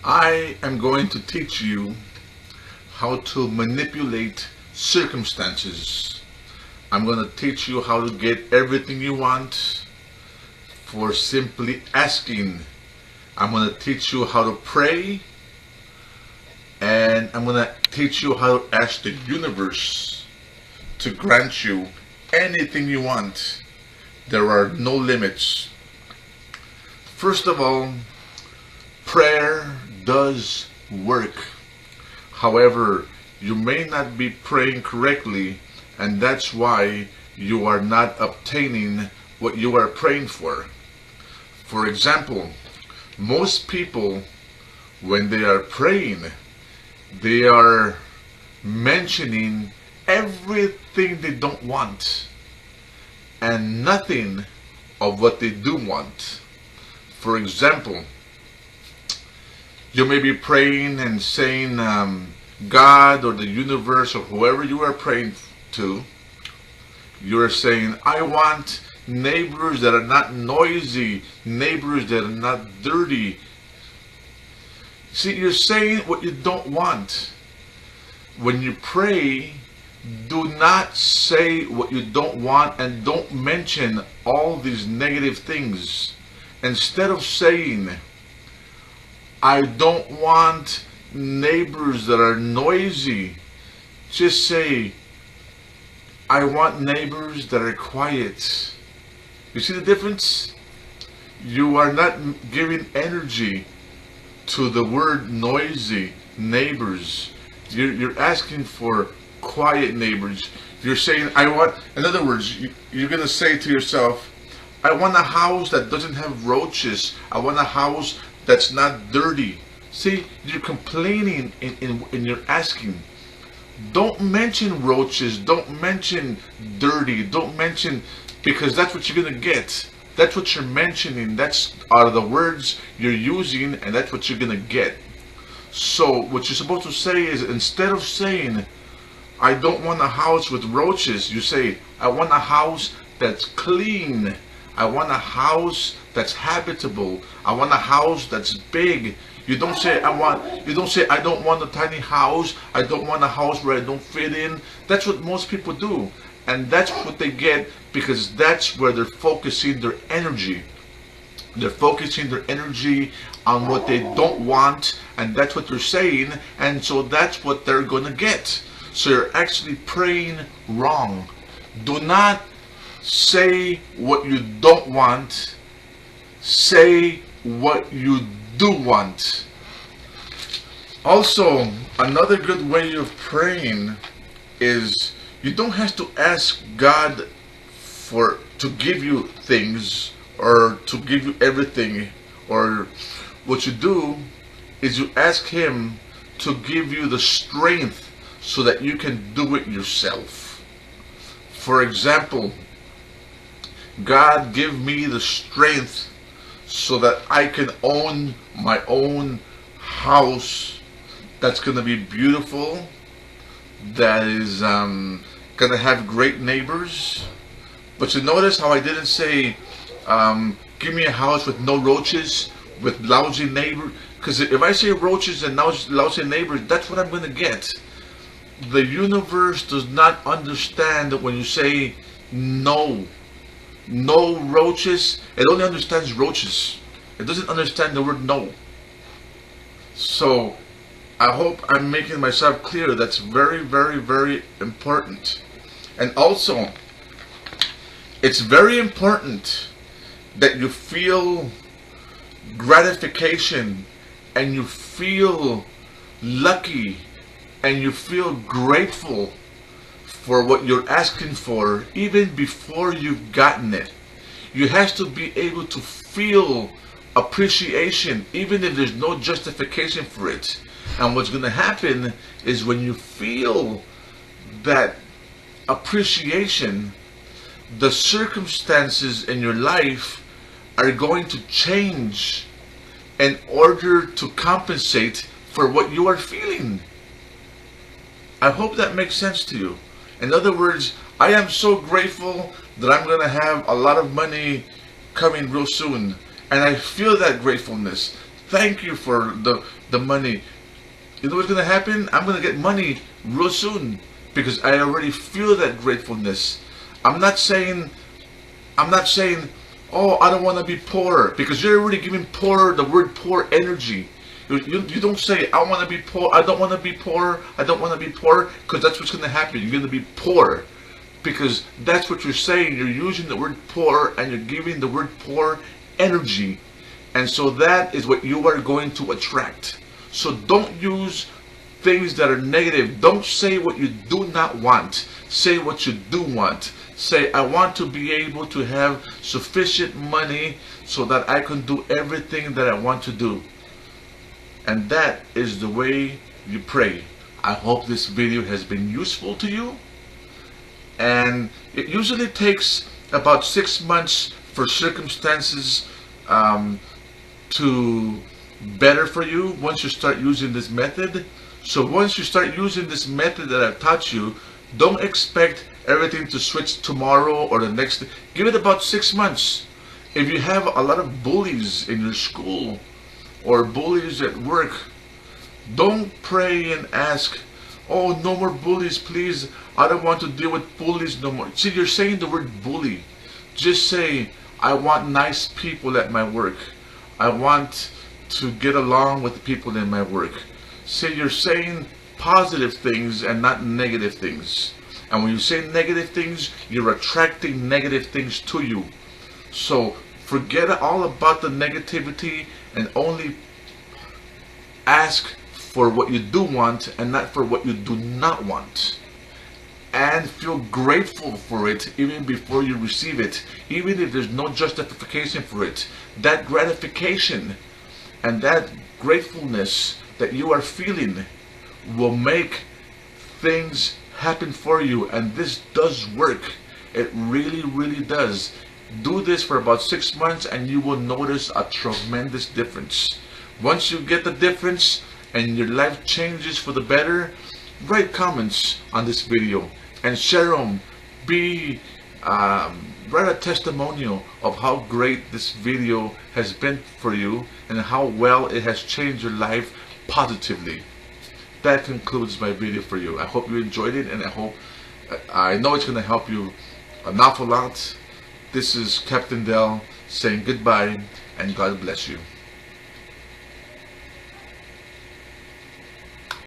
I am going to teach you how to manipulate circumstances. I'm going to teach you how to get everything you want for simply asking. I'm going to teach you how to pray, and I'm going to teach you how to ask the universe to grant you anything you want. There are no limits. First of all, prayer does work. However, you may not be praying correctly, and that's why you are not obtaining what you are praying for. For example, most people, when they are praying, they are mentioning everything they don't want and nothing of what they do want. For example, you may be praying and saying, God or the universe or whoever you are praying to, you're saying, I want neighbors that are not noisy, neighbors that are not dirty. See, you're saying what you don't want. When you pray, do not say what you don't want and don't mention all these negative things. Instead of saying, I don't want neighbors that are noisy, just say, I want neighbors that are quiet. You see the difference? You are not giving energy to the word noisy neighbors. You're asking for quiet neighbors. You're saying, I want, in other words, you're going to say to yourself, I want a house that doesn't have roaches. I want a house that's not dirty. See, you're complaining in your asking. Don't mention roaches. Don't mention dirty. Don't mention, because that's what you're going to get. That's what you're mentioning. That's are the words you're using, and that's what you're going to get. So what you're supposed to say is, instead of saying, I don't want a house with roaches, you say, I want a house that's clean. I want a house that's habitable. I want a house that's big. You don't say I don't want a tiny house. I don't want a house where I don't fit in. That's what most people do. And that's what they get, because that's where they're focusing their energy. They're focusing their energy on what they don't want, and that's what they're saying, and so that's what they're going to get. So you're actually praying wrong. Do not say what you don't want. Say what you do want. Also, another good way of praying is you don't have to ask God to give you things or to give you everything. Or what you do is you ask Him to give you the strength so that you can do it yourself. For example, God, give me the strength so that I can own my own house that's going to be beautiful, that is going to have great neighbors. But you notice how I didn't say, give me a house with no roaches, with lousy neighbors. Because if I say roaches and lousy neighbors, that's what I'm going to get. The universe does not understand that when you say no roaches, it only understands roaches. It doesn't understand the word no. So I hope I'm making myself clear. That's very, very, very important. And also, it's very important that you feel gratification and you feel lucky and you feel grateful for what you're asking for, even before you've gotten it. You have to be able to feel appreciation, even if there's no justification for it. And what's going to happen is, when you feel that appreciation, the circumstances in your life are going to change in order to compensate for what you are feeling. I hope that makes sense to you. In other words, I am so grateful that I'm going to have a lot of money coming real soon. And I feel that gratefulness. thank you for the money. You know what's going to happen? I'm going to get money real soon because I already feel that gratefulness. I'm not saying, oh, I don't want to be poor, because you're already giving poor, the word poor, energy. You don't say, I want to be poor, I don't want to be poor, I don't want to be poor, because that's what's going to happen. You're going to be poor. Because that's what you're saying. You're using the word poor and you're giving the word poor energy. And so that is what you are going to attract. So don't use things that are negative. Don't say what you do not want. Say what you do want. Say, I want to be able to have sufficient money so that I can do everything that I want to do. And that is the way you pray. I hope this video has been useful to you. And it usually takes about 6 months for circumstances to better for you once you start using this method. So once you start using this method that I've taught you, don't expect everything to switch tomorrow or the next day. Give it about 6 months. If you have a lot of bullies in your school or bullies at work, don't pray and ask, oh, no more bullies, please. I don't want to deal with bullies no more. See, you're saying the word bully. Just say, I want nice people at my work. I want to get along with the people in my work. Say, you're saying positive things and not negative things. And when you say negative things, you're attracting negative things to you. So forget all about the negativity and only ask for what you do want and not for what you do not want. And feel grateful for it even before you receive it, even if there's no justification for it. That gratification and that gratefulness that you are feeling will make things happen for you. And this does work. It really, really does. Do this for about 6 months and you will notice a tremendous difference. Once you get the difference and your life changes for the better, write comments on this video and share them. Write a testimonial of how great this video has been for you and how well it has changed your life positively. That concludes my video for you. I hope you enjoyed it, and I know it's going to help you an awful lot. This is Captain Del saying goodbye and God bless you.